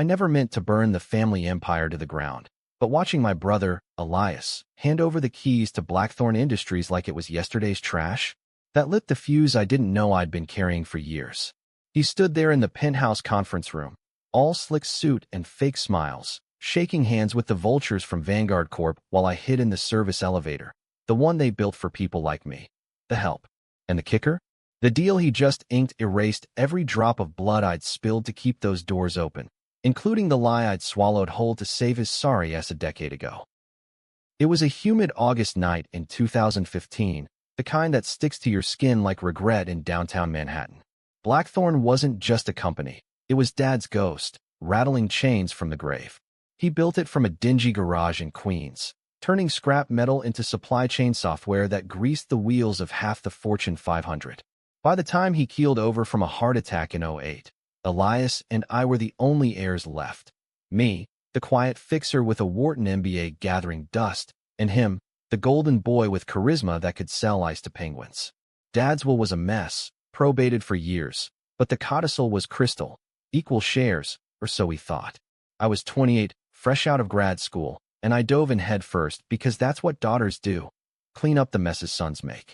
I never meant to burn the family empire to the ground, but watching my brother, Elias, hand over the keys to Blackthorn Industries like it was yesterday's trash, that lit the fuse I didn't know I'd been carrying for years. He stood there in the penthouse conference room, all slick suit and fake smiles, shaking hands with the vultures from Vanguard Corp while I hid in the service elevator, the one they built for people like me. The help. And the kicker? The deal he just inked erased every drop of blood I'd spilled to keep those doors open, including the lie I'd swallowed whole to save his sorry ass a decade ago. It was a humid August night in 2015, the kind that sticks to your skin like regret in downtown Manhattan. Blackthorn wasn't just a company. It was Dad's ghost, rattling chains from the grave. He built it from a dingy garage in Queens, turning scrap metal into supply chain software that greased the wheels of half the Fortune 500. By the time he keeled over from a heart attack in '08, Elias and I were the only heirs left. Me, the quiet fixer with a Wharton MBA gathering dust, and him, the golden boy with charisma that could sell ice to penguins. Dad's will was a mess, probated for years, but the codicil was crystal, equal shares, or so we thought. I was 28, fresh out of grad school, and I dove in head first because that's what daughters do, clean up the messes sons make.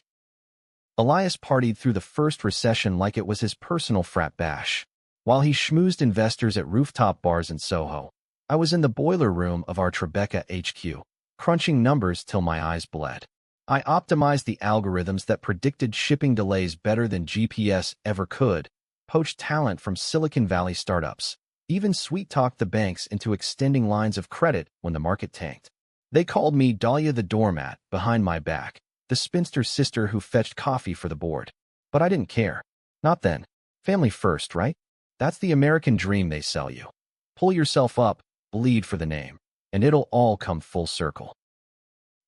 Elias partied through the first recession like it was his personal frat bash. While he schmoozed investors at rooftop bars in Soho, I was in the boiler room of our Tribeca HQ, crunching numbers till my eyes bled. I optimized the algorithms that predicted shipping delays better than GPS ever could, poached talent from Silicon Valley startups, even sweet-talked the banks into extending lines of credit when the market tanked. They called me Dahlia the doormat behind my back, the spinster sister who fetched coffee for the board. But I didn't care. Not then. Family first, right? That's the American dream they sell you. Pull yourself up, bleed for the name, and it'll all come full circle.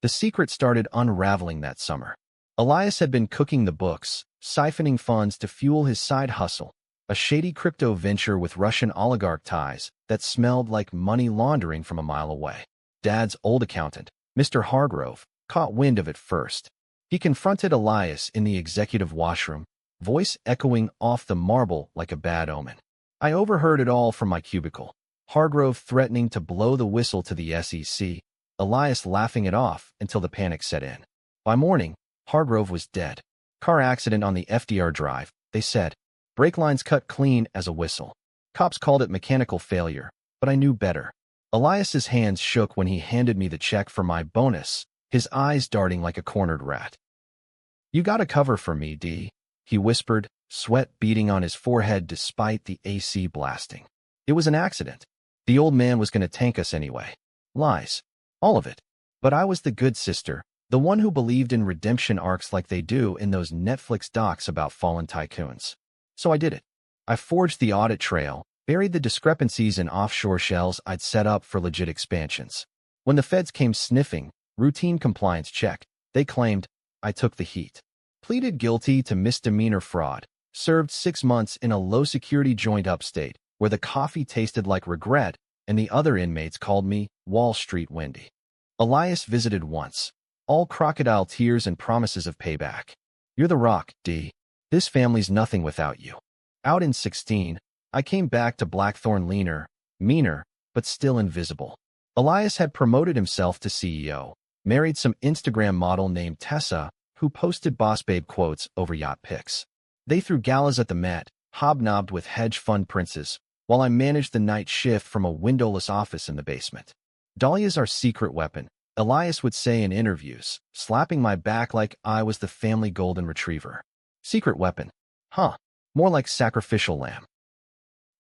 The secret started unraveling that summer. Elias had been cooking the books, siphoning funds to fuel his side hustle, a shady crypto venture with Russian oligarch ties that smelled like money laundering from a mile away. Dad's old accountant, Mr. Hargrove, caught wind of it first. He confronted Elias in the executive washroom, voice echoing off the marble like a bad omen. I overheard it all from my cubicle. Hargrove threatening to blow the whistle to the SEC, Elias laughing it off until the panic set in. By morning, Hargrove was dead. Car accident on the FDR Drive, they said. Brake lines cut clean as a whistle. Cops called it mechanical failure, but I knew better. Elias's hands shook when he handed me the check for my bonus, his eyes darting like a cornered rat. "You got a cover for me, D," he whispered, sweat beading on his forehead despite the AC blasting. It was an accident. The old man was going to tank us anyway. Lies. All of it. But I was the good sister, the one who believed in redemption arcs like they do in those Netflix docs about fallen tycoons. So I did it. I forged the audit trail, buried the discrepancies in offshore shells I'd set up for legit expansions. When the feds came sniffing, routine compliance check, they claimed I took the heat. Pleaded guilty to misdemeanor fraud, served 6 months in a low-security joint upstate, where the coffee tasted like regret, and the other inmates called me Wall Street Wendy. Elias visited once, all crocodile tears and promises of payback. "You're the rock, D. This family's nothing without you." Out in 16, I came back to Blackthorn leaner, meaner, but still invisible. Elias had promoted himself to CEO, married some Instagram model named Tessa, who posted boss babe quotes over yacht pics. They threw galas at the Met, hobnobbed with hedge fund princes, while I managed the night shift from a windowless office in the basement. "Dahlia's our secret weapon," Elias would say in interviews, slapping my back like I was the family golden retriever. Secret weapon. Huh. More like sacrificial lamb.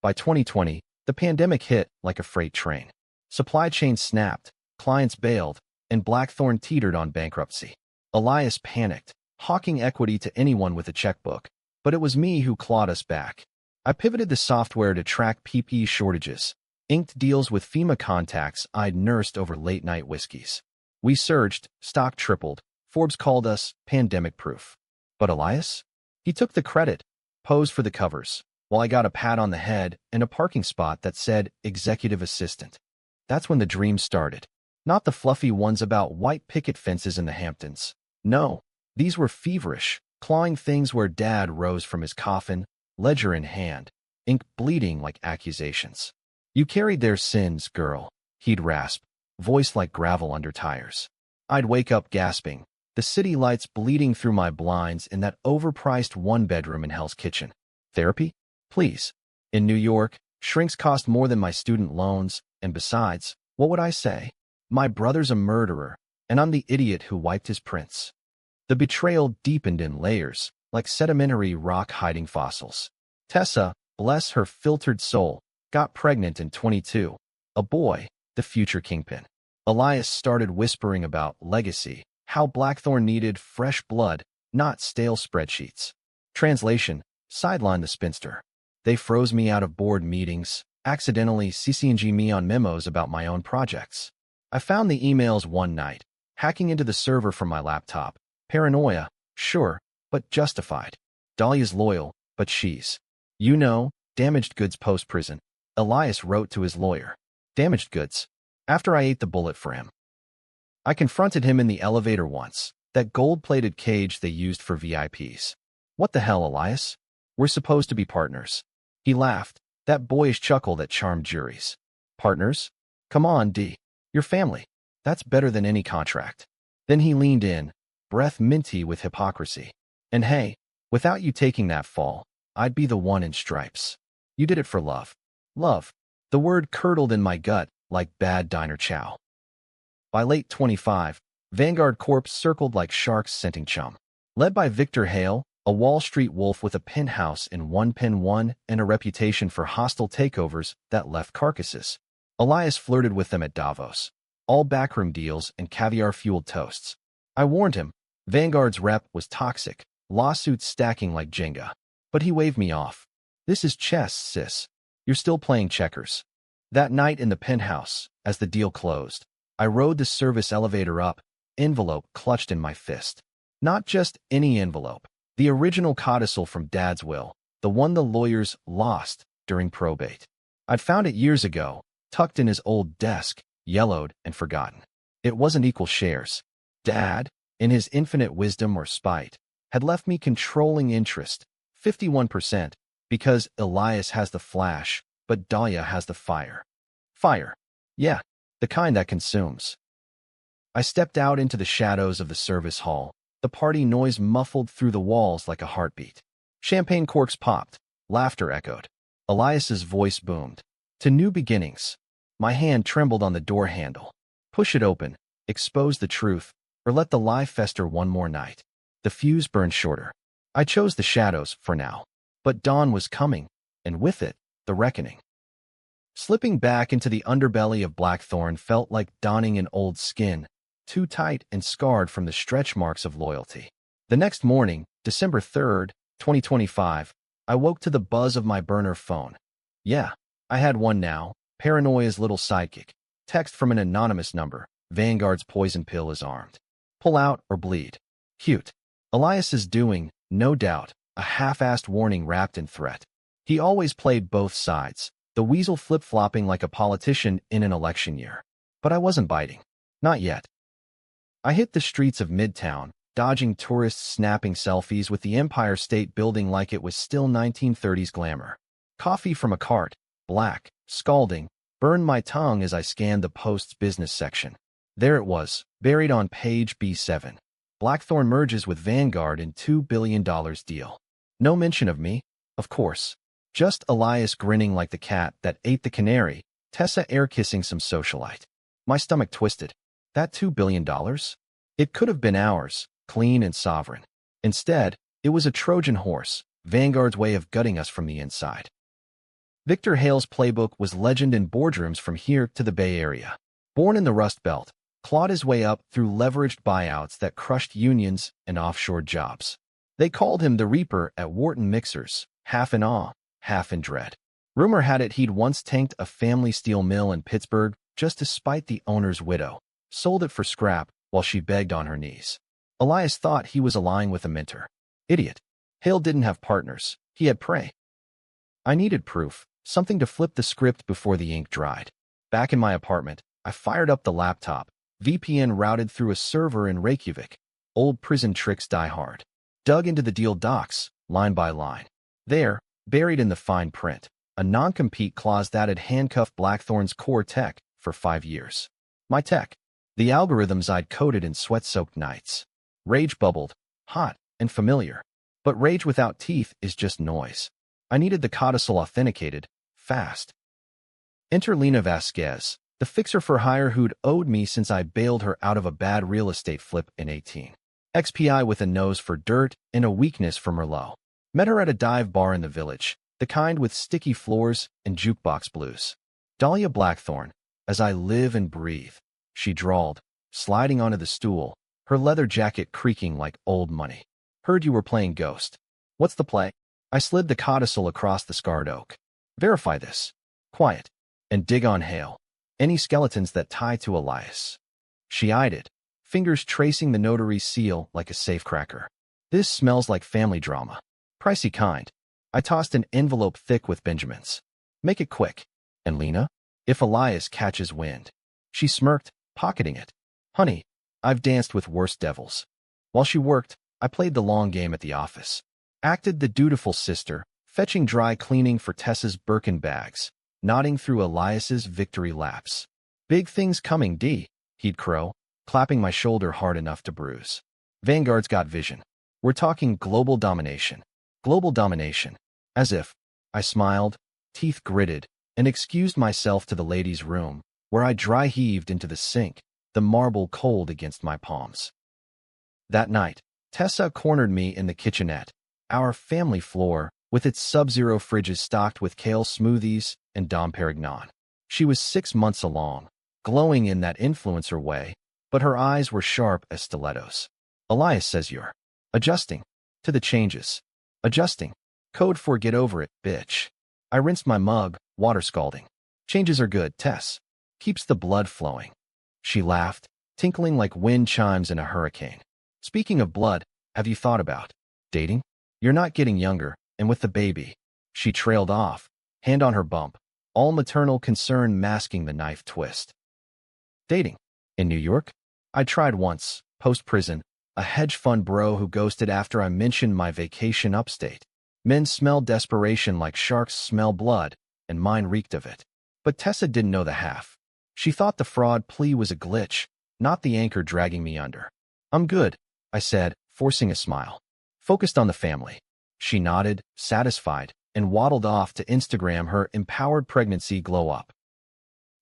By 2020, the pandemic hit like a freight train. Supply chains snapped, clients bailed, and Blackthorn teetered on bankruptcy. Elias panicked, hawking equity to anyone with a checkbook, but it was me who clawed us back. I pivoted the software to track PPE shortages, inked deals with FEMA contacts I'd nursed over late-night whiskeys. We surged, stock tripled, Forbes called us pandemic-proof. But Elias? He took the credit, posed for the covers, while I got a pat on the head and a parking spot that said executive assistant. That's when the dream started. Not the fluffy ones about white picket fences in the Hamptons. No, these were feverish, clawing things where Dad rose from his coffin, ledger in hand, ink bleeding like accusations. You carried their sins, girl, he'd rasp, voice like gravel under tires. I'd wake up gasping, the city lights bleeding through my blinds in that overpriced one-bedroom in Hell's Kitchen. Therapy? Please. In New York, shrinks cost more than my student loans, and besides, what would I say? My brother's a murderer, and I'm the idiot who wiped his prints. The betrayal deepened in layers, like sedimentary rock hiding fossils. Tessa, bless her filtered soul, got pregnant in 22. A boy, the future kingpin. Elias started whispering about legacy, how Blackthorn needed fresh blood, not stale spreadsheets. Translation, sideline the spinster. They froze me out of board meetings, accidentally CC&G me on memos about my own projects. I found the emails one night, hacking into the server from my laptop. Paranoia, sure, but justified. Dahlia's loyal, but she's, damaged goods post-prison. Elias wrote to his lawyer. Damaged goods. After I ate the bullet for him. I confronted him in the elevator once, that gold-plated cage they used for VIPs. What the hell, Elias? We're supposed to be partners. He laughed, that boyish chuckle that charmed juries. Partners? Come on, D. Your family. That's better than any contract. Then he leaned in, breath minty with hypocrisy. And hey, without you taking that fall, I'd be the one in stripes. You did it for love. Love. The word curdled in my gut like bad diner chow. By late 25, Vanguard Corp circled like sharks scenting chum. Led by Victor Hale, a Wall Street wolf with a penthouse in 1 and a reputation for hostile takeovers that left carcasses. Elias flirted with them at Davos. All backroom deals and caviar-fueled toasts. I warned him, Vanguard's rep was toxic, lawsuits stacking like Jenga. But he waved me off. This is chess, sis. You're still playing checkers. That night in the penthouse, as the deal closed, I rode the service elevator up, envelope clutched in my fist. Not just any envelope. The original codicil from Dad's will, the one the lawyers lost during probate. I'd found it years ago, tucked in his old desk, yellowed and forgotten. It wasn't equal shares. Dad, in his infinite wisdom or spite, had left me controlling interest, 51%, because Elias has the flash, but Dahlia has the fire. Fire. Yeah, the kind that consumes. I stepped out into the shadows of the service hall, the party noise muffled through the walls like a heartbeat. Champagne corks popped, laughter echoed. Elias's voice boomed. To new beginnings. My hand trembled on the door handle. Push it open, expose the truth, or let the lie fester one more night. The fuse burned shorter. I chose the shadows for now. But dawn was coming, and with it, the reckoning. Slipping back into the underbelly of Blackthorn felt like donning an old skin, too tight and scarred from the stretch marks of loyalty. The next morning, December 3rd, 2025, I woke to the buzz of my burner phone. Yeah, I had one now, Paranoia's little sidekick. Text from an anonymous number. Vanguard's poison pill is armed. Pull out or bleed. Cute. Elias is doing, no doubt, a half-assed warning wrapped in threat. He always played both sides, the weasel flip-flopping like a politician in an election year. But I wasn't biting. Not yet. I hit the streets of Midtown, dodging tourists snapping selfies with the Empire State Building like it was still 1930s glamour. Coffee from a cart, black, scalding, burned my tongue as I scanned the Post's business section. There it was, buried on page B7. Blackthorn merges with Vanguard in $2 billion deal. No mention of me, of course. Just Elias grinning like the cat that ate the canary, Tessa air-kissing some socialite. My stomach twisted. That $2 billion? It could have been ours, clean and sovereign. Instead, it was a Trojan horse, Vanguard's way of gutting us from the inside. Victor Hale's playbook was legend in boardrooms from here to the Bay Area. Born in the Rust Belt, clawed his way up through leveraged buyouts that crushed unions and offshore jobs. They called him the Reaper at Wharton Mixers, half in awe, half in dread. Rumor had it he'd once tanked a family steel mill in Pittsburgh just to spite the owner's widow, sold it for scrap while she begged on her knees. Elias thought he was allying with a mentor. Idiot. Hale didn't have partners. He had prey. I needed proof, something to flip the script before the ink dried. Back in my apartment, I fired up the laptop, VPN routed through a server in Reykjavik. Old prison tricks die hard. Dug into the deal docs, line by line. There, buried in the fine print, a non-compete clause that had handcuffed Blackthorn's core tech for 5 years. My tech. The algorithms I'd coded in sweat-soaked nights. Rage bubbled, hot and familiar. But rage without teeth is just noise. I needed the codicil authenticated, fast. Enter Lena Vasquez, the fixer-for-hire who'd owed me since I bailed her out of a bad real estate flip in 18. XPI with a nose for dirt and a weakness for Merlot. Met her at a dive bar in the village, the kind with sticky floors and jukebox blues. Dahlia Blackthorn, as I live and breathe, she drawled, sliding onto the stool, her leather jacket creaking like old money. Heard you were playing Ghost. What's the play? I slid the codicil across the scarred oak. Verify this. Quiet. And dig on Hale. Any skeletons that tie to Elias. She eyed it, fingers tracing the notary's seal like a safecracker. This smells like family drama. Pricey kind. I tossed an envelope thick with Benjamins. Make it quick. And Lena? If Elias catches wind. She smirked, pocketing it. Honey, I've danced with worse devils. While she worked, I played the long game at the office. Acted the dutiful sister, fetching dry cleaning for Tessa's Birkin bags, nodding through Elias's victory laps. Big things coming, D, he'd crow, clapping my shoulder hard enough to bruise. Vanguard's got vision. We're talking global domination. Global domination. As if. I smiled, teeth gritted, and excused myself to the ladies' room, where I dry-heaved into the sink, the marble cold against my palms. That night, Tessa cornered me in the kitchenette, our family floor, with its sub-zero fridges stocked with kale smoothies and Dom Perignon. She was 6 months along, glowing in that influencer way, but her eyes were sharp as stilettos. Elias says you're adjusting to the changes. Adjusting. Code for get over it, bitch. I rinsed my mug, water scalding. Changes are good, Tess. Keeps the blood flowing. She laughed, tinkling like wind chimes in a hurricane. Speaking of blood, have you thought about dating? You're not getting younger, and with the baby. She trailed off, hand on her bump, all maternal concern masking the knife twist. Dating? In New York? I tried once, post-prison, a hedge fund bro who ghosted after I mentioned my vacation upstate. Men smell desperation like sharks smell blood, and mine reeked of it. But Tessa didn't know the half. She thought the fraud plea was a glitch, not the anchor dragging me under. I'm good, I said, forcing a smile. Focused on the family. She nodded, satisfied, and waddled off to Instagram her empowered pregnancy glow up.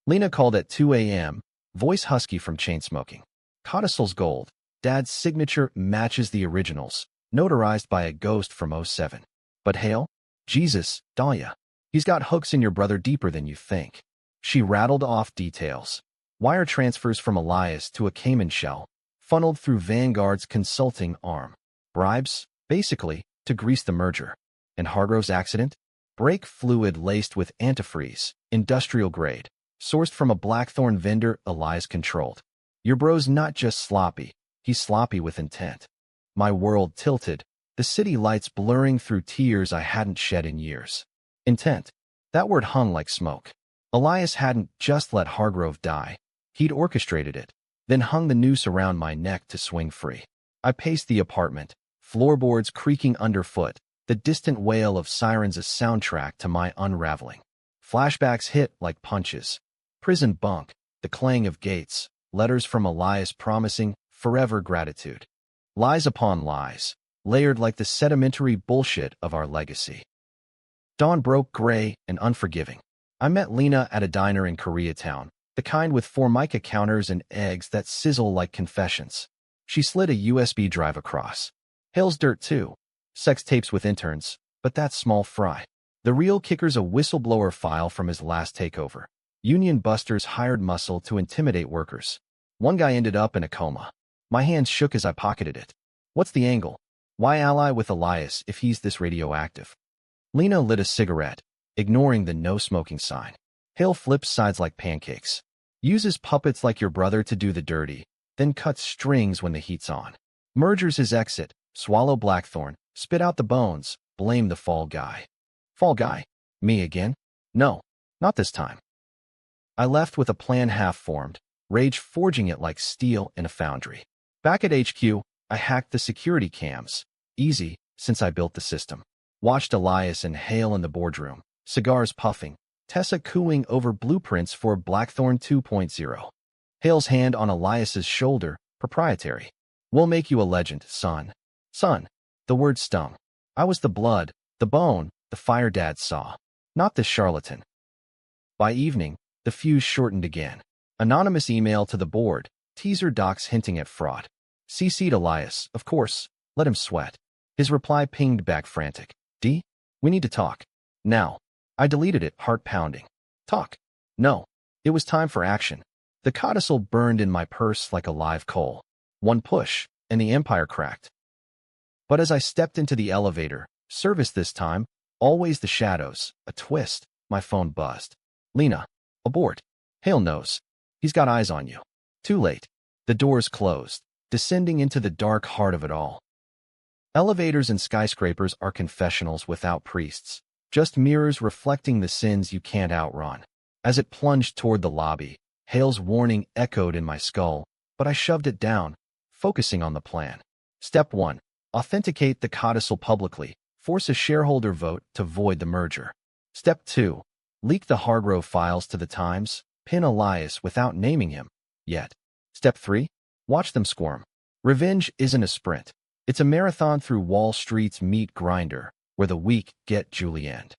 Lena called at 2 a.m., voice husky from chain smoking. Codicil's gold. Dad's signature matches the originals, notarized by a ghost from '07. But Hale? Jesus, Dahlia. He's got hooks in your brother deeper than you think. She rattled off details. Wire transfers from Elias to a Cayman shell, funneled through Vanguard's consulting arm. Bribes, basically, to grease the merger. And Hargrove's accident? Brake fluid laced with antifreeze, industrial grade, sourced from a Blackthorn vendor Elias controlled. Your bro's not just sloppy, he's sloppy with intent. My world tilted, the city lights blurring through tears I hadn't shed in years. Intent. That word hung like smoke. Elias hadn't just let Hargrove die. He'd orchestrated it, then hung the noose around my neck to swing free. I paced the apartment, floorboards creaking underfoot, the distant wail of sirens a soundtrack to my unraveling. Flashbacks hit like punches. Prison bunk, the clang of gates, letters from Elias promising forever gratitude. Lies upon lies, layered like the sedimentary bullshit of our legacy. Dawn broke gray and unforgiving. I met Lena at a diner in Koreatown, the kind with Formica counters and eggs that sizzle like confessions. She slid a USB drive across. Hale's dirt too. Sex tapes with interns, but that's small fry. The real kicker's a whistleblower file from his last takeover. Union busters hired muscle to intimidate workers. One guy ended up in a coma. My hands shook as I pocketed it. What's the angle? Why ally with Elias if he's this radioactive? Lena lit a cigarette, ignoring the no-smoking sign. Hale flips sides like pancakes. Uses puppets like your brother to do the dirty, then cuts strings when the heat's on. Mergers his exit, swallow Blackthorn, spit out the bones, blame the fall guy. Fall guy? Me again? No, not this time. I left with a plan half-formed, rage forging it like steel in a foundry. Back at HQ, I hacked the security cams. Easy, since I built the system. Watched Elias and Hale in the boardroom, cigars puffing, Tessa cooing over blueprints for Blackthorn 2.0. Hale's hand on Elias's shoulder, proprietary. We'll make you a legend, son. Son. The word stung. I was the blood, the bone, the fire Dad saw. Not this charlatan. By evening, the fuse shortened again. Anonymous email to the board, teaser docs hinting at fraud. CC'd Elias, of course, let him sweat. His reply pinged back frantic. D? We need to talk. Now. I deleted it, heart pounding. Talk. No. It was time for action. The codicil burned in my purse like a live coal. One push, and the empire cracked. But as I stepped into the elevator, service this time, always the shadows, a twist, my phone buzzed. Lena. Abort. Hale knows. He's got eyes on you. Too late. The doors closed, descending into the dark heart of it all. Elevators and skyscrapers are confessionals without priests, just mirrors reflecting the sins you can't outrun. As it plunged toward the lobby, Hale's warning echoed in my skull, but I shoved it down, focusing on the plan. Step 1. Authenticate the codicil publicly. Force a shareholder vote to void the merger. Step 2. Leak the Hargrove files to the Times. Pin Elias without naming him. Yet. Step 3. Watch them squirm. Revenge isn't a sprint. It's a marathon through Wall Street's meat grinder, where the weak get julienned.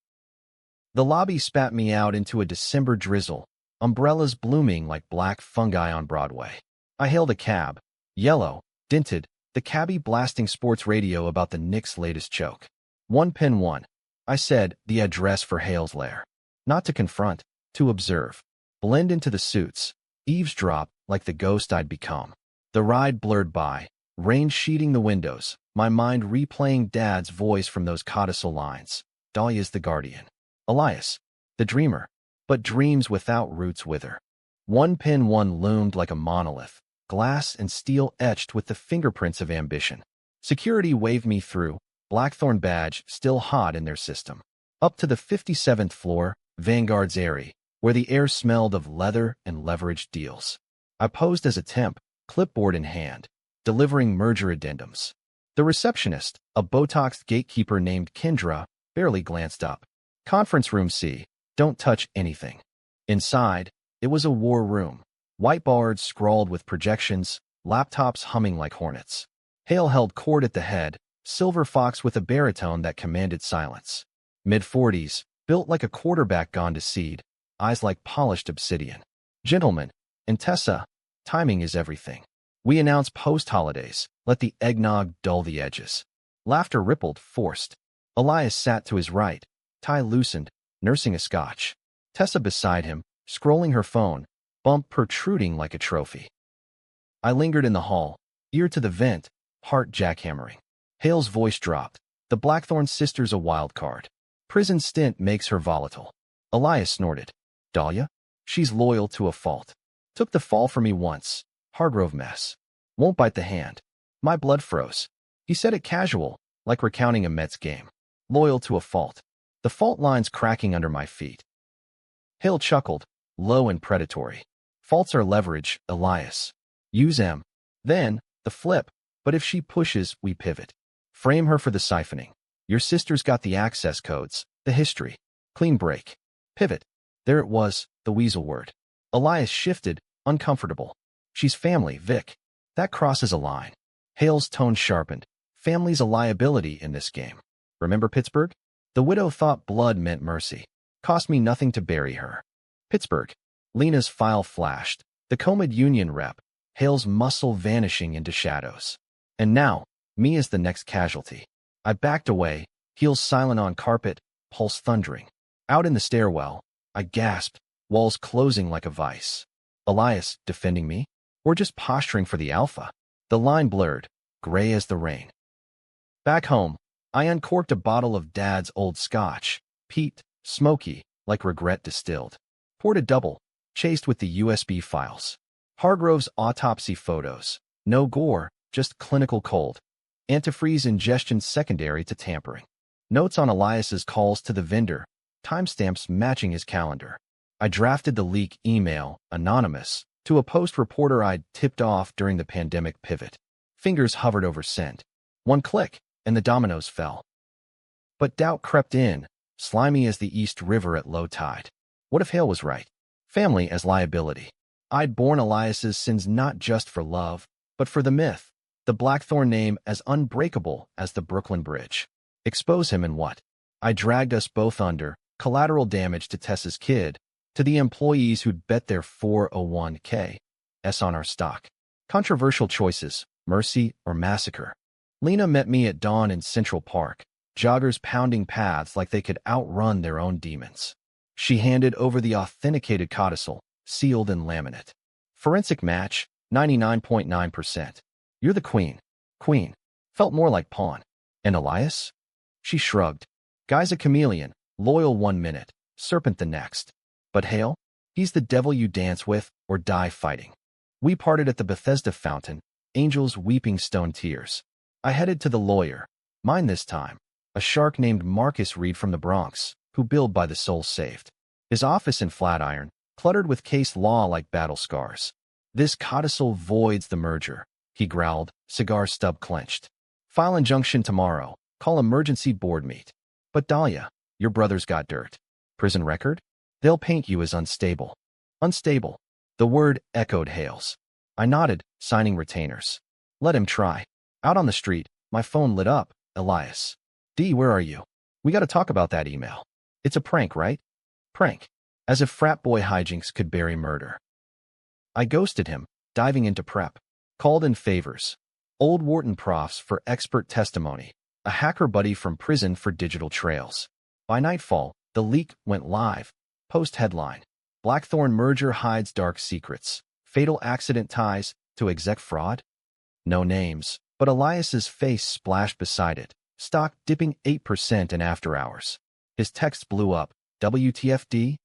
The lobby spat me out into a December drizzle, umbrellas blooming like black fungi on Broadway. I hailed a cab. Yellow, dented, the cabbie blasting sports radio about the Knicks' latest choke. 1 pin 1. I said, the address for Hale's lair. Not to confront, to observe. Blend into the suits. Eavesdrop like the ghost I'd become. The ride blurred by, rain sheeting the windows, my mind replaying Dad's voice from those codicil lines. Dahlia's the guardian. Elias, the dreamer. But dreams without roots wither. 1 pin 1 loomed like a monolith, glass and steel etched with the fingerprints of ambition. Security waved me through, Blackthorn badge still hot in their system. Up to the 57th floor, Vanguard's airy, where the air smelled of leather and leveraged deals. I posed as a temp, clipboard in hand, delivering merger addendums. The receptionist, a Botoxed gatekeeper named Kendra, barely glanced up. Conference room C. Don't touch anything. Inside, it was a war room. Whiteboards scrawled with projections, laptops humming like hornets. Hale held court at the head, silver fox with a baritone that commanded silence. Mid-40s, built like a quarterback gone to seed, eyes like polished obsidian. Gentlemen, and Tessa, timing is everything. We announce post-holidays, let the eggnog dull the edges. Laughter rippled, forced. Elias sat to his right, tie loosened, nursing a scotch. Tessa beside him, scrolling her phone, bump protruding like a trophy. I lingered in the hall, ear to the vent, heart jackhammering. Hale's voice dropped. The Blackthorn sister's a wild card. Prison stint makes her volatile. Elias snorted. Dahlia? She's loyal to a fault. Took the fall for me once. Hargrove mess. Won't bite the hand. My blood froze. He said it casual, like recounting a Mets game. Loyal to a fault. The fault line's cracking under my feet. Hale chuckled, low and predatory. Faults are leverage, Elias. Use them. Then, the flip. But if she pushes, we pivot. Frame her for the siphoning. Your sister's got the access codes, the history. Clean break. Pivot. There it was, the weasel word. Elias shifted, uncomfortable. She's family, Vic. That crosses a line. Hale's tone sharpened. Family's a liability in this game. Remember Pittsburgh? The widow thought blood meant mercy. Cost me nothing to bury her. Pittsburgh. Lena's file flashed. The Comid Union rep. Hale's muscle vanishing into shadows. And now, me as the next casualty. I backed away, heels silent on carpet, pulse thundering. Out in the stairwell, I gasped, walls closing like a vice. Elias, defending me? Or just posturing for the alpha? The line blurred, gray as the rain. Back home, I uncorked a bottle of Dad's old scotch, peat, smoky, like regret distilled. Poured a double, chased with the USB files. Hargrove's autopsy photos. No gore, just clinical cold. Antifreeze ingestion secondary to tampering. Notes on Elias's calls to the vendor, timestamps matching his calendar. I drafted the leak email, anonymous, to a post reporter I'd tipped off during the pandemic pivot. Fingers hovered over send. One click, and the dominoes fell. But doubt crept in, slimy as the East River at low tide. What if Hale was right? Family as liability. I'd borne Elias's sins not just for love, but for the myth, the Blackthorn name as unbreakable as the Brooklyn Bridge. Expose him and what? I dragged us both under, collateral damage to Tessa's kid, to the employees who'd bet their 401k on our stock. Controversial choices, mercy or massacre. Lena met me at dawn in Central Park, joggers pounding paths like they could outrun their own demons. She handed over the authenticated codicil, sealed in laminate. Forensic match, 99.9%. You're the queen. Queen. Felt more like pawn. And Elias? She shrugged. Guy's a chameleon, loyal 1 minute, serpent the next. But Hale? He's the devil you dance with or die fighting. We parted at the Bethesda fountain, angels weeping stone tears. I headed to the lawyer. Mine this time. A shark named Marcus Reed from the Bronx, who billed by the soul saved. His office in Flatiron, cluttered with case law like battle scars. This codicil voids the merger, he growled, cigar stub clenched. File injunction tomorrow. Call emergency board meet. But Dahlia, your brother's got dirt. Prison record? They'll paint you as unstable. Unstable. The word echoed Hale's. I nodded, signing retainers. Let him try. Out on the street, my phone lit up. Elias. D, where are you? We gotta talk about that email. It's a prank, right? Prank. As if frat boy hijinks could bury murder. I ghosted him, diving into prep. Called in favors. Old Wharton profs for expert testimony. A hacker buddy from prison for digital trails. By nightfall, the leak went live. Post headline. Blackthorn merger hides dark secrets. Fatal accident ties to exec fraud? No names, but Elias's face splashed beside it. Stock dipping 8% in after hours. His text blew up. WTFD?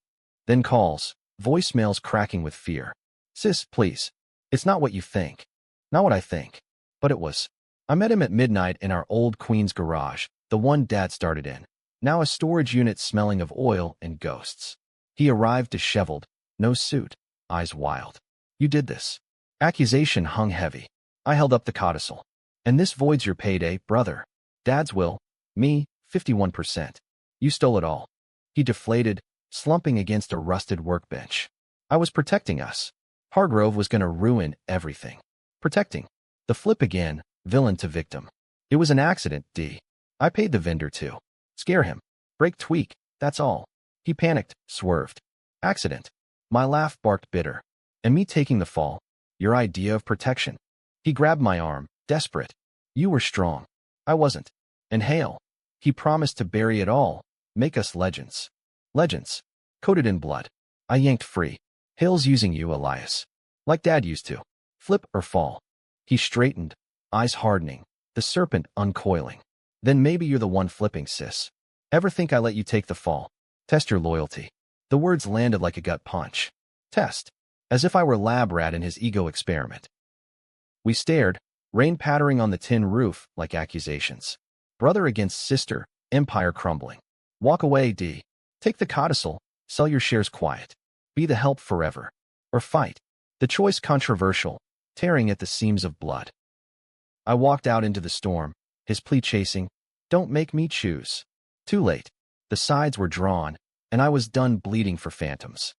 Then calls. Voicemails cracking with fear. Sis, please. It's not what you think. Not what I think. But it was. I met him at midnight in our old Queens garage, the one Dad started in. Now a storage unit smelling of oil and ghosts. He arrived disheveled, no suit, eyes wild. You did this. Accusation hung heavy. I held up the codicil. And this voids your payday, brother. Dad's will. Me, 51%. You stole it all. He deflated, slumping against a rusted workbench. I was protecting us. Hargrove was gonna ruin everything. Protecting. The flip again, villain to victim. It was an accident, D. I paid the vendor too. Scare him. Break tweak, that's all. He panicked, swerved. Accident. My laugh barked bitter. And me taking the fall. Your idea of protection. He grabbed my arm, desperate. You were strong. I wasn't. And Hale. He promised to bury it all, make us legends. Legends. Coated in blood. I yanked free. Hale's using you, Elias. Like Dad used to. Flip or fall. He straightened, eyes hardening, the serpent uncoiling. Then maybe you're the one flipping, sis. Ever think I let you take the fall? Test your loyalty. The words landed like a gut punch. Test. As if I were lab rat in his ego experiment. We stared, rain pattering on the tin roof like accusations. Brother against sister, empire crumbling. Walk away, D. Take the codicil, sell your shares quiet. Be the help forever. Or fight. The choice controversial, tearing at the seams of blood. I walked out into the storm, his plea chasing, don't make me choose. Too late. The sides were drawn, and I was done bleeding for phantoms.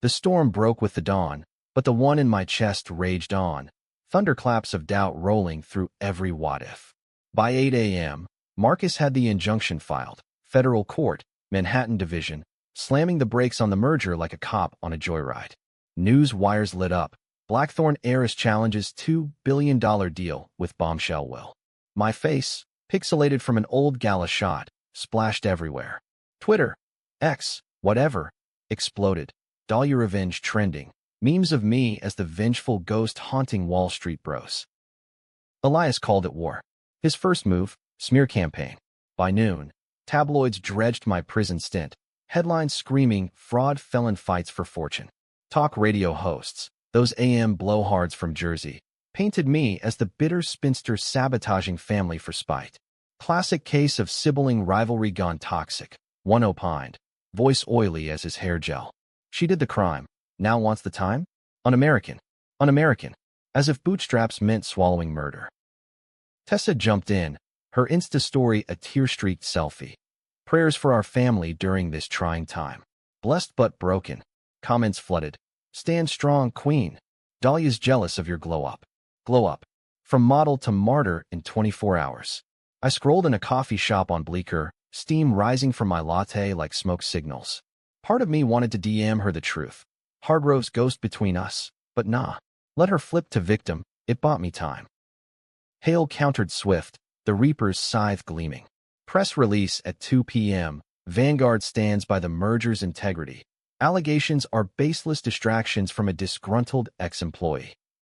The storm broke with the dawn, but the one in my chest raged on, thunderclaps of doubt rolling through every what-if. By 8 a.m., Marcus had the injunction filed, federal court, Manhattan Division, slamming the brakes on the merger like a cop on a joyride. News wires lit up. Blackthorn heiress challenges $2 billion deal with bombshell will. My face, pixelated from an old gala shot, splashed everywhere. Twitter, X, whatever, exploded. Dahlia revenge trending. Memes of me as the vengeful ghost haunting Wall Street bros. Elias called it war. His first move, smear campaign. By noon, tabloids dredged my prison stint. Headlines screaming, fraud felon fights for fortune. Talk radio hosts, those AM blowhards from Jersey, painted me as the bitter spinster sabotaging family for spite. Classic case of sibling rivalry gone toxic. One opined, voice oily as his hair gel. She did the crime, now wants the time? Un-American. Un-American. As if bootstraps meant swallowing murder. Tessa jumped in, her Insta story a tear-streaked selfie. Prayers for our family during this trying time. Blessed but broken. Comments flooded. Stand strong, queen. Dahlia's jealous of your glow up. Glow up. From model to martyr in 24 hours. I scrolled in a coffee shop on Bleecker, steam rising from my latte like smoke signals. Part of me wanted to DM her the truth. Hargrove's ghost between us. But nah. Let her flip to victim. It bought me time. Hale countered swift, the Reaper's scythe gleaming. Press release at 2 p.m. Vanguard stands by the merger's integrity. Allegations are baseless distractions from a disgruntled ex-employee.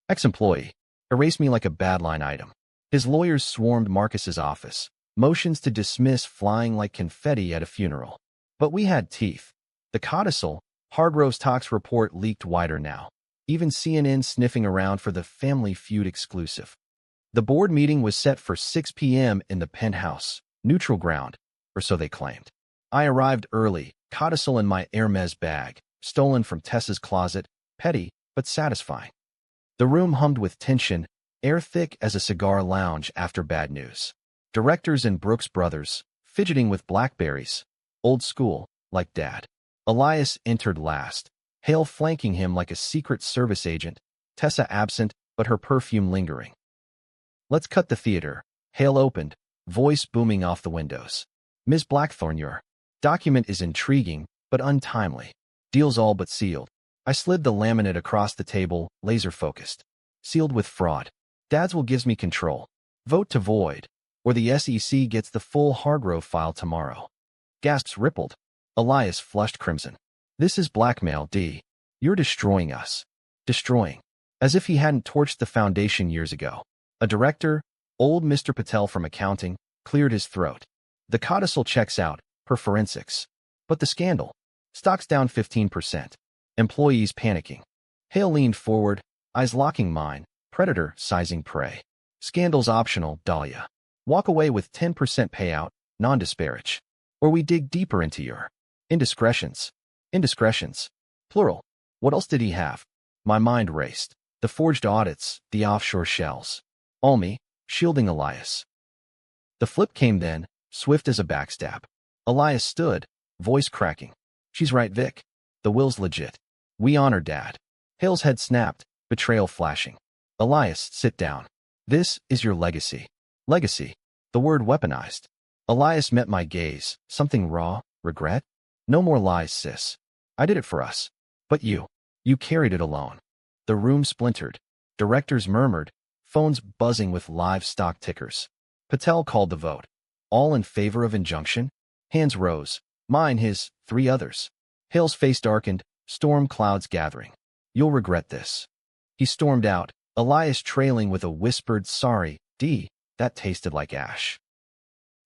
Ex-employee. Erase me like a bad line item. His lawyers swarmed Marcus's office, motions to dismiss flying like confetti at a funeral. But we had teeth. The codicil, Hargrove's Tox report leaked wider now. Even CNN sniffing around for the Family Feud exclusive. The board meeting was set for 6 p.m. in the penthouse, neutral ground, or so they claimed. I arrived early, codicil in my Hermes bag, stolen from Tessa's closet, petty but satisfying. The room hummed with tension, air thick as a cigar lounge after bad news. Directors and Brooks Brothers, fidgeting with blackberries. Old school, like Dad. Elias entered last, Hale flanking him like a Secret Service agent, Tessa absent, but her perfume lingering. Let's cut the theater. Hale opened, voice booming off the windows. Ms. Blackthorne, your document is intriguing, but untimely. Deal's all but sealed. I slid the laminate across the table, laser-focused. Sealed with fraud. Dad's will gives me control. Vote to void, or the SEC gets the full Hargrove file tomorrow. Gasps rippled. Elias flushed crimson. This is blackmail, D. You're destroying us. Destroying. As if he hadn't torched the foundation years ago. A director, old Mr. Patel from accounting, cleared his throat. The codicil checks out, per forensics. But the scandal. Stocks down 15%. Employees panicking. Hale leaned forward, eyes locking mine, predator sizing prey. Scandal's optional, Dahlia. Walk away with 10% payout, non-disparage. Or we dig deeper into your indiscretions. Indiscretions. Plural. What else did he have? My mind raced. The forged audits, the offshore shells. All me, shielding Elias. The flip came then, swift as a backstab. Elias stood, voice cracking. She's right, Vic. The will's legit. We honor Dad. Hale's head snapped, betrayal flashing. Elias, sit down. This is your legacy. Legacy. The word weaponized. Elias met my gaze. Something raw, regret? No more lies, sis. I did it for us. But you carried it alone. The room splintered. Directors murmured, phones buzzing with livestock tickers. Patel called the vote. All in favor of injunction? Hands rose. Mine, his, 3 others. Hale's face darkened, storm clouds gathering. You'll regret this. He stormed out, Elias trailing with a whispered sorry, D, that tasted like ash.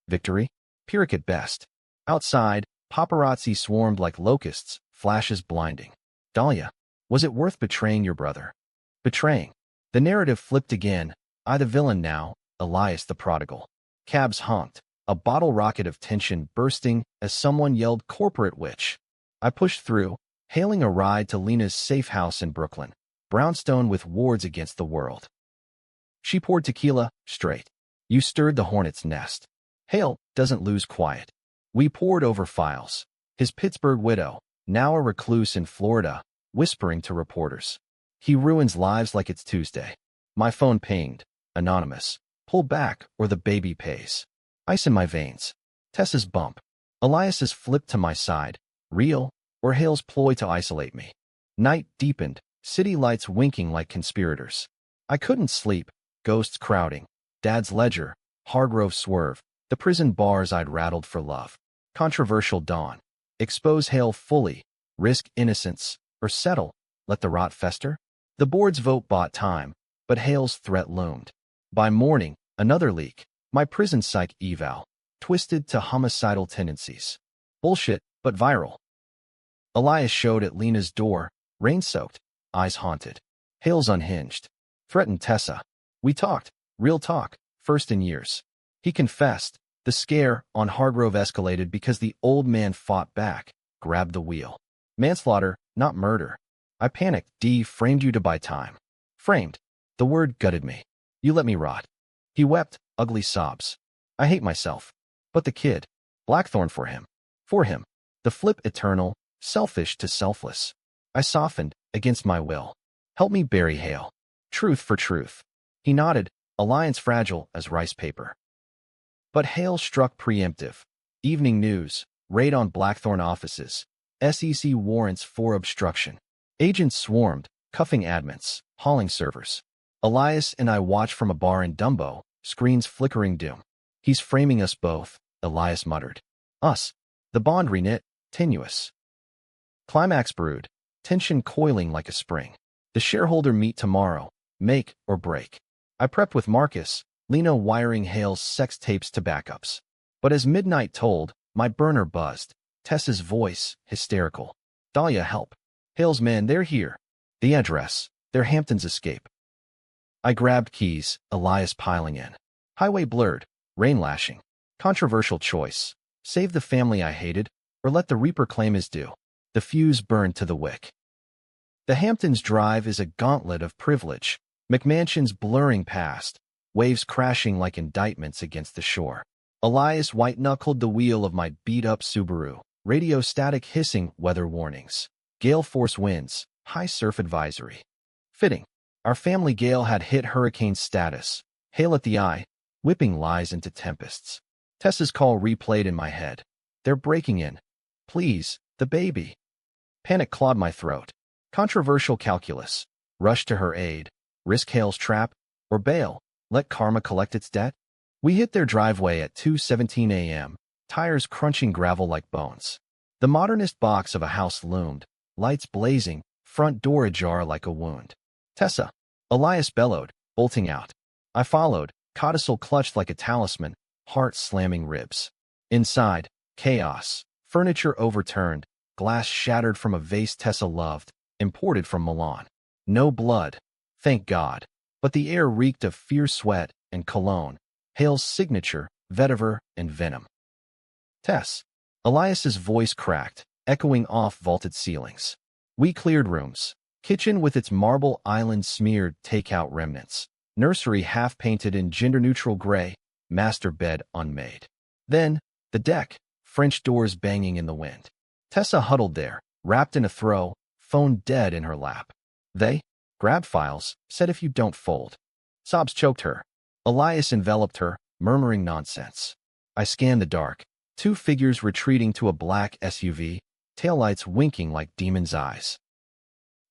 Victory? Pyrrhic at best. Outside, paparazzi swarmed like locusts, flashes blinding. Dahlia, was it worth betraying your brother? Betraying. The narrative flipped again, I the villain now, Elias the prodigal. Cabs honked, a bottle rocket of tension bursting as someone yelled corporate witch. I pushed through, hailing a ride to Lena's safe house in Brooklyn, brownstone with wards against the world. She poured tequila, straight. You stirred the hornet's nest. Hale doesn't lose quiet. We poured over files. His Pittsburgh widow, now a recluse in Florida, whispering to reporters. He ruins lives like it's Tuesday. My phone pinged. Anonymous. Pull back or the baby pays. Ice in my veins. Tessa's bump. Elias's flip to my side. Real, or Hale's ploy to isolate me. Night deepened. City lights winking like conspirators. I couldn't sleep. Ghosts crowding. Dad's ledger. Hargrove swerve. The prison bars I'd rattled for love. Controversial dawn. Expose Hale fully. Risk innocence. Or settle. Let the rot fester? The board's vote bought time, but Hale's threat loomed. By morning, another leak. My prison psych eval. Twisted to homicidal tendencies. Bullshit, but viral. Elias showed at Lena's door, rain-soaked, eyes haunted. Hale's unhinged. Threatened Tessa. We talked. Real talk. First in years. He confessed. The scare on Hargrove escalated because the old man fought back, grabbed the wheel. Manslaughter, not murder. I panicked. D framed you to buy time. Framed. The word gutted me. You let me rot. He wept, ugly sobs. I hate myself. But the kid. Blackthorn for him. For him. The flip eternal, selfish to selfless. I softened, against my will. Help me bury Hale. Truth for truth. He nodded, alliance fragile as rice paper. But Hale struck preemptive. Evening news, raid on Blackthorn offices. SEC warrants for obstruction. Agents swarmed, cuffing admins, hauling servers. Elias and I watched from a bar in Dumbo, screens flickering dim. He's framing us both, Elias muttered. Us. The bond reknit, tenuous. Climax brewed, tension coiling like a spring. The shareholder meet tomorrow, make or break. I prep with Marcus, Lino wiring Hale's sex tapes to backups. But as midnight told, my burner buzzed. Tessa's voice, hysterical. Dahlia, help. Hale's men, they're here. The address, their Hamptons escape. I grabbed keys, Elias piling in. Highway blurred, rain lashing. Controversial choice. Save the family I hated, or let the Reaper claim his due. The fuse burned to the wick. The Hamptons Drive is a gauntlet of privilege. McMansions blurring past, waves crashing like indictments against the shore. Elias white-knuckled the wheel of my beat-up Subaru. Radio static hissing, weather warnings. Gale force winds, high surf advisory. Fitting. Our family gale had hit hurricane status. Hail at the eye, whipping lies into tempests. Tessa's call replayed in my head. They're breaking in. Please, the baby. Panic clawed my throat. Controversial calculus. Rush to her aid. Risk Hale's trap, or bail. Let karma collect its debt. We hit their driveway at 2:17 a.m., tires crunching gravel like bones. The modernist box of a house loomed, lights blazing, front door ajar like a wound. Tessa. Elias bellowed, bolting out. I followed, codicil clutched like a talisman, heart slamming ribs. Inside, chaos. Furniture overturned, glass shattered from a vase Tessa loved, imported from Milan. No blood, thank God, but the air reeked of fierce sweat and cologne, Hale's signature, vetiver, and venom. Tess. Elias's voice cracked, echoing off vaulted ceilings. We cleared rooms. Kitchen with its marble island smeared takeout remnants. Nursery half-painted in gender-neutral gray, master bed unmade. Then, the deck, French doors banging in the wind. Tessa huddled there, wrapped in a throw, phone dead in her lap. They grabbed files, said if you don't fold. Sobs choked her. Elias enveloped her, murmuring nonsense. I scanned the dark. Two figures retreating to a black SUV, taillights winking like demons' eyes.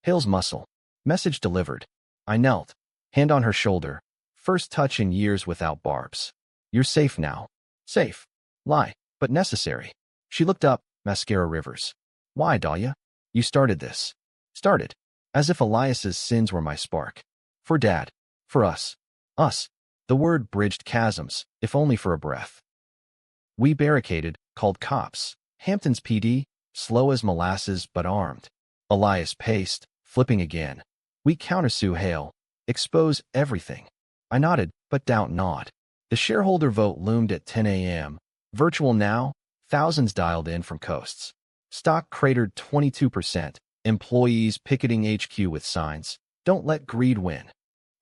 Hale's muscle. Message delivered. I knelt, hand on her shoulder. First touch in years without barbs. You're safe now. Safe. Lie, but necessary. She looked up, mascara rivers. Why, Dahlia? You started this. Started. As if Elias's sins were my spark. For Dad. For us. Us. The word bridged chasms, if only for a breath. We barricaded, called cops. Hampton's PD, slow as molasses but armed. Elias paced, flipping again. We countersue Hale. Expose everything. I nodded, but doubt not. The shareholder vote loomed at 10 a.m. Virtual now, thousands dialed in from coasts. Stock cratered 22%. Employees picketing HQ with signs. Don't let greed win.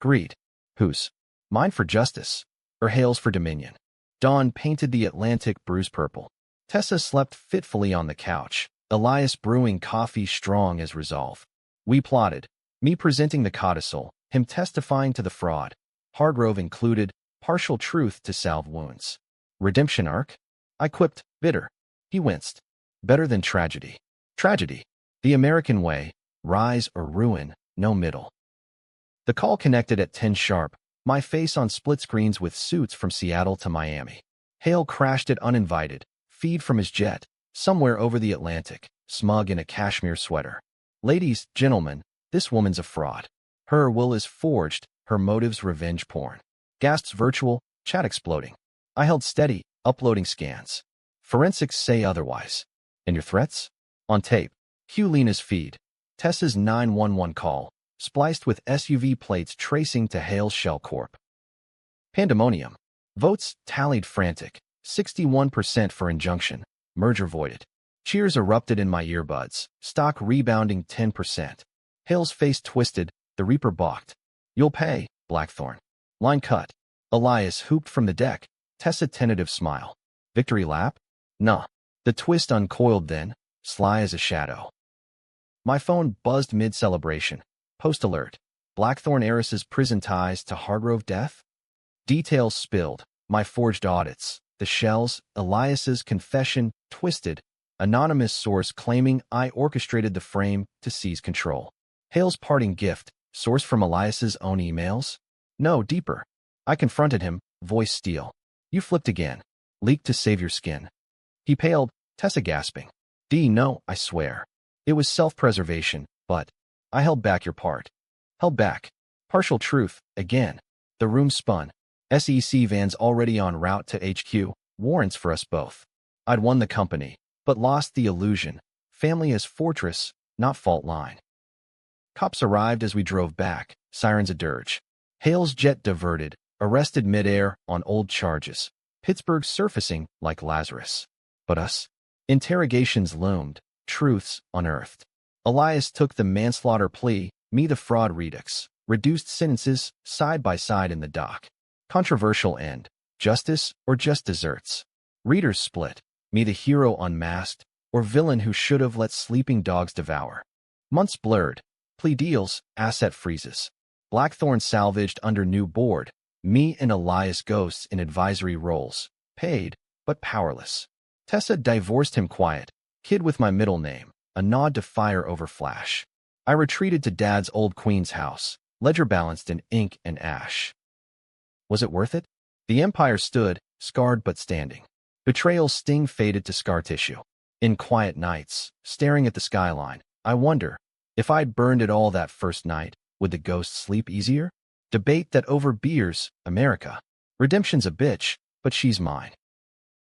Greed. Whose? Mine for justice. Or Hale's for dominion. Dawn painted the Atlantic bruise purple. Tessa slept fitfully on the couch. Elias brewing coffee strong as resolve. We plotted. Me presenting the codicil, him testifying to the fraud. Hargrove included, partial truth to salve wounds. Redemption arc? I quipped, bitter. He winced. Better than tragedy. Tragedy. The American way. Rise or ruin, no middle. The call connected at 10 sharp. My face on split screens with suits from Seattle to Miami. Hale crashed it uninvited. Feed from his jet. Somewhere over the Atlantic. Smug in a cashmere sweater. Ladies, gentlemen, this woman's a fraud. Her will is forged. Her motives revenge porn. Gasps virtual, chat exploding. I held steady, uploading scans. Forensics say otherwise. And your threats? On tape. Hugh Lena's feed. Tessa's 911 call. Spliced with SUV plates tracing to Hale's Shell Corp. Pandemonium. Votes tallied frantic. 61% for injunction. Merger voided. Cheers erupted in my earbuds. Stock rebounding 10%. Hale's face twisted. The Reaper balked. You'll pay, Blackthorn. Line cut. Elias hooped from the deck. Tessa tentative smile. Victory lap? Nah. The twist uncoiled then, sly as a shadow. My phone buzzed mid-celebration. Post alert. Blackthorn heiress's prison ties to Hargrove death? Details spilled. My forged audits. The shells, Elias's confession, twisted. Anonymous source claiming I orchestrated the frame to seize control. Hale's parting gift, source from Elias's own emails? No, deeper. I confronted him, voice steel. You flipped again. Leaked to save your skin. He paled, Tessa gasping. No, I swear. It was self-preservation, but I held back your part. Held back. Partial truth, again. The room spun. SEC vans already en route to HQ, warrants for us both. I'd won the company, but lost the illusion. Family as fortress, not fault line. Cops arrived as we drove back, sirens a dirge. Hale's jet diverted, arrested midair on old charges. Pittsburgh surfacing like Lazarus. But us? Interrogations loomed, truths unearthed. Elias took the manslaughter plea, me the fraud redux. Reduced sentences, side by side in the dock. Controversial end. Justice or just desserts? Readers split. Me the hero unmasked, or villain who should have let sleeping dogs devour. Months blurred. Plea deals, asset freezes. Blackthorn salvaged under new board. Me and Elias ghosts in advisory roles. Paid, but powerless. Tessa divorced him quiet. Kid with my middle name. A nod to fire over flash. I retreated to Dad's old Queen's house. Ledger balanced in ink and ash. Was it worth it? The empire stood, scarred but standing. Betrayal's sting faded to scar tissue. In quiet nights, staring at the skyline, I wonder, if I'd burned it all that first night, would the ghosts sleep easier? Debate that over beers, America. Redemption's a bitch, but she's mine.